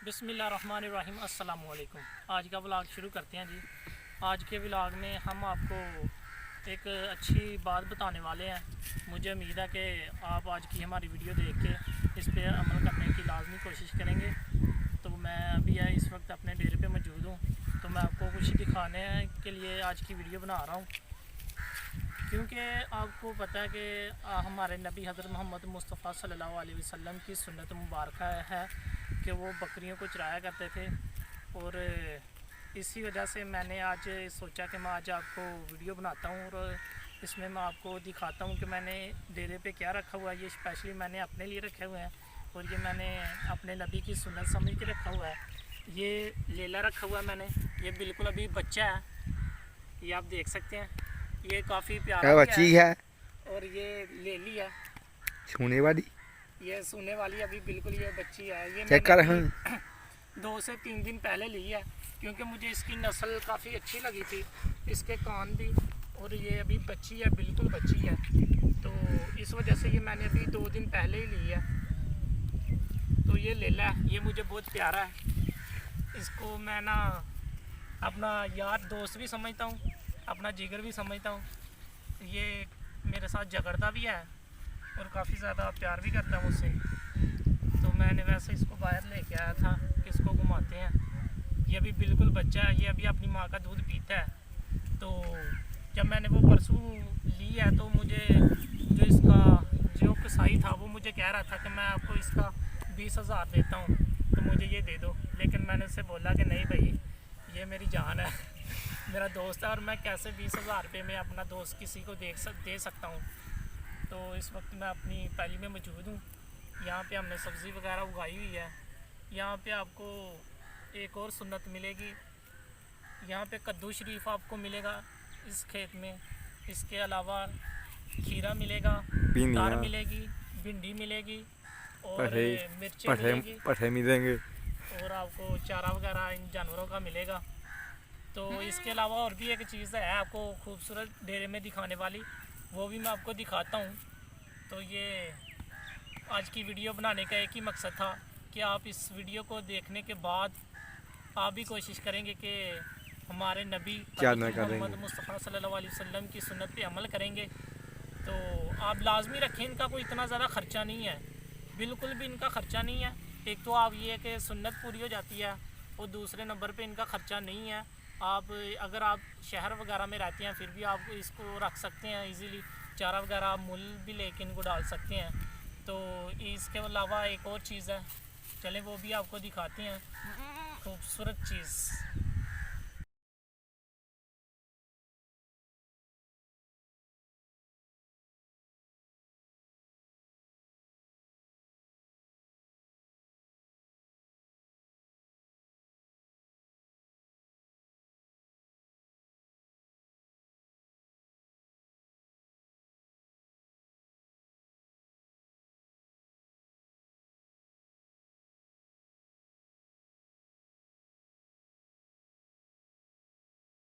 बिस्मिल्लाहिर्रहमानिर्रहीम अस्सलाम वालेकुम। आज का व्लॉग शुरू करते हैं जी। आज के व्लॉग में हम आपको एक अच्छी बात बताने वाले हैं। मुझे उम्मीद है कि आप आज की हमारी वीडियो देख के इस पर अमल करने की लाजमी कोशिश करेंगे। तो मैं अभी इस वक्त अपने डेरे पे मौजूद हूँ, तो मैं आपको कुछ दिखाने के लिए आज की वीडियो बना रहा हूँ, क्योंकि आपको पता है कि हमारे नबी हज़रत मोहम्मद मुस्तफ़ा सल्लल्लाहु अलैहि वसल्लम की सुन्नत मुबारक है कि वो बकरियों को चराया करते थे। और इसी वजह से मैंने आज सोचा कि मैं आज आपको वीडियो बनाता हूँ और इसमें मैं आपको दिखाता हूँ कि मैंने डेरे पे क्या रखा हुआ है। ये स्पेशली मैंने अपने लिए रखे हुए हैं और ये मैंने अपने नबी की सुन्नत समझ के रखा हुआ है। ये लेला रखा हुआ है मैंने, ये बिल्कुल अभी बच्चा है, ये आप देख सकते हैं। ये काफ़ी प्यारा बच्ची है और ये लेली है, छूने वाली। ये सोने वाली अभी बिल्कुल ये बच्ची है। ये चेक कर। मैंने 2 से 3 दिन पहले ली है, क्योंकि मुझे इसकी नस्ल काफ़ी अच्छी लगी थी, इसके कान भी, और ये अभी बच्ची है, बिल्कुल बच्ची है। तो इस वजह से ये मैंने अभी 2 दिन पहले ही ली है। तो ये लेला है, ये मुझे बहुत प्यारा है। इसको मैं ना अपना यार दोस्त भी समझता हूँ, अपना जिगर भी समझता हूँ। ये मेरे साथ झगड़ता भी है और काफ़ी ज़्यादा प्यार भी करता है मुझसे। तो मैंने वैसे इसको बाहर लेके आया था कि इसको घुमाते हैं। ये अभी बिल्कुल बच्चा है, ये अभी अपनी माँ का दूध पीता है। तो जब मैंने वो परसों ली है तो मुझे जो इसका जो कसाई था वो मुझे कह रहा था कि मैं आपको इसका 20,000 देता हूँ, तो मुझे ये दे दो। लेकिन मैंने उससे बोला कि नहीं भाई, ये मेरी जान है, मेरा दोस्त है, और मैं कैसे 20,000 रुपये में अपना दोस्त किसी को दे सकता हूँ। तो इस वक्त मैं अपनी पैली में मौजूद हूँ। यहाँ पे हमने सब्ज़ी वगैरह उगाई हुई है। यहाँ पे आपको एक और सुन्नत मिलेगी, यहाँ पे कद्दू शरीफ आपको मिलेगा इस खेत में। इसके अलावा खीरा मिलेगा, तार मिलेगी, भिंडी मिलेगी और मिर्ची मिलेगी, पठे मिलेंगे और आपको चारा वगैरह इन जानवरों का मिलेगा। तो इसके अलावा और भी एक चीज़ है आपको खूबसूरत डेरे में दिखाने वाली, वो भी मैं आपको दिखाता हूँ। तो ये आज की वीडियो बनाने का एक ही मकसद था कि आप इस वीडियो को देखने के बाद आप भी कोशिश करेंगे कि हमारे नबी मोहम्मद मुस्तफ़ा सल्लल्लाहु अलैहि वसल्लम की सुन्नत पे अमल करेंगे। तो आप लाजमी रखें, इनका कोई इतना ज़्यादा ख़र्चा नहीं है, बिल्कुल भी इनका ख़र्चा नहीं है। एक तो आप ये कि सुन्नत पूरी हो जाती है, और दूसरे नंबर पे इनका ख़र्चा नहीं है। आप अगर आप शहर वगैरह में रहते हैं फिर भी आप इसको रख सकते हैं इजीली, चारा वगैरह आप मूल भी लेके इनको डाल सकते हैं। तो इसके अलावा एक और चीज़ है, चलें वो भी आपको दिखाते हैं, खूबसूरत चीज़।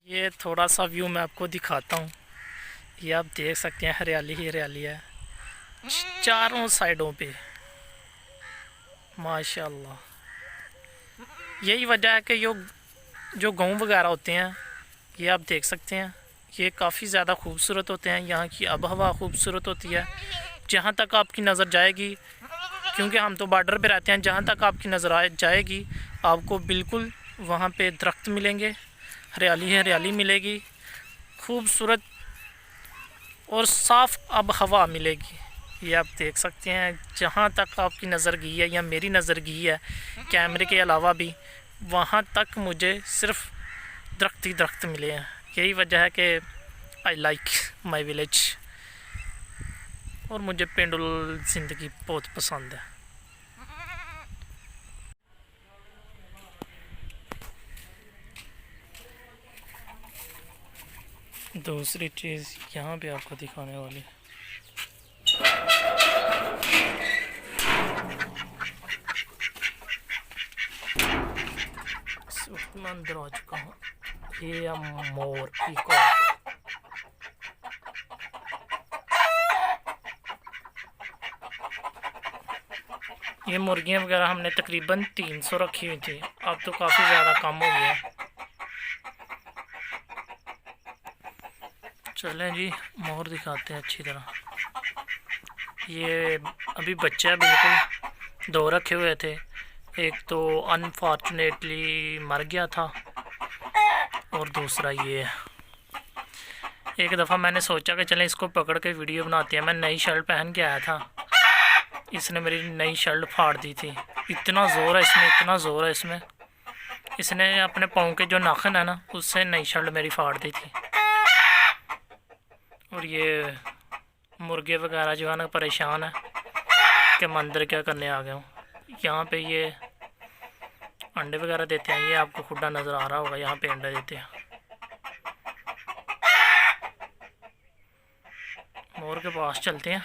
ये थोड़ा सा व्यू मैं आपको दिखाता हूँ। ये आप देख सकते हैं, हरियाली ही हरियाली है चारों साइडों पे, माशाल्लाह। यही वजह है कि जो गाँव वगैरह होते हैं, ये आप देख सकते हैं, ये काफ़ी ज़्यादा खूबसूरत होते हैं। यहाँ की आब हवा खूबसूरत होती है, जहाँ तक आपकी नज़र जाएगी, क्योंकि हम तो बॉर्डर पे रहते हैं। जहाँ तक आपकी नज़र जाएगी आपको बिल्कुल वहाँ पे दरख्त मिलेंगे, हरियाली हरियाली मिलेगी, खूबसूरत और साफ़ आब हवा मिलेगी। ये आप देख सकते हैं, जहाँ तक आपकी नज़र गई है या मेरी नज़र गई है कैमरे के अलावा भी, वहाँ तक मुझे सिर्फ दरख्त ही दरख्त मिले हैं। यही वजह है कि आई लाइक माई विलेज, और मुझे पेंडुल ज़िंदगी बहुत पसंद है। दूसरी चीज़ यहाँ पे आपको दिखाने वाली, मैं अंदर आ चुका हूँ। ये मोर पीकॉक, ये मुर्गियाँ वगैरह हमने तकरीबन 300 रखी हुई थी, अब तो काफ़ी ज़्यादा कम हो गया। चलें जी, मोर दिखाते हैं अच्छी तरह। ये अभी बच्चा है, बिल्कुल 2 रखे हुए थे, एक तो अनफॉर्चुनेटली मर गया था और दूसरा ये है। एक दफ़ा मैंने सोचा कि चलें इसको पकड़ के वीडियो बनाते हैं। मैं नई शर्ट पहन के आया था, इसने मेरी नई शर्ट फाड़ दी थी। इतना ज़ोर है इसमें, इतना ज़ोर है इसमें, इसने अपने पाँव के जो नाखून है ना, उससे नई शर्ट मेरी फाड़ दी थी। और ये मुर्गे वगैरह जो है ना परेशान है कि मैं अंदर क्या करने आ गया हूँ। यहाँ पे ये अंडे वगैरह देते हैं, ये आपको खुदा नज़र आ रहा होगा, यहाँ पे अंडे देते हैं। मोर के पास चलते हैं।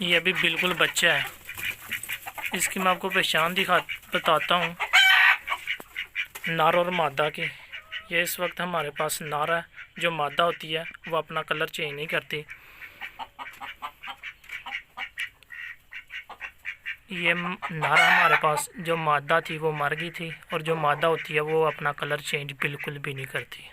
ये अभी बिल्कुल बच्चा है, इसकी मैं आपको पहचान बताता हूँ नर और मादा की। ये इस वक्त हमारे पास नर है, जो मादा होती है वो अपना कलर चेंज नहीं करती। ये नर हमारे पास, जो मादा थी वो मर गई थी, और जो मादा होती है वो अपना कलर चेंज बिल्कुल भी नहीं करती।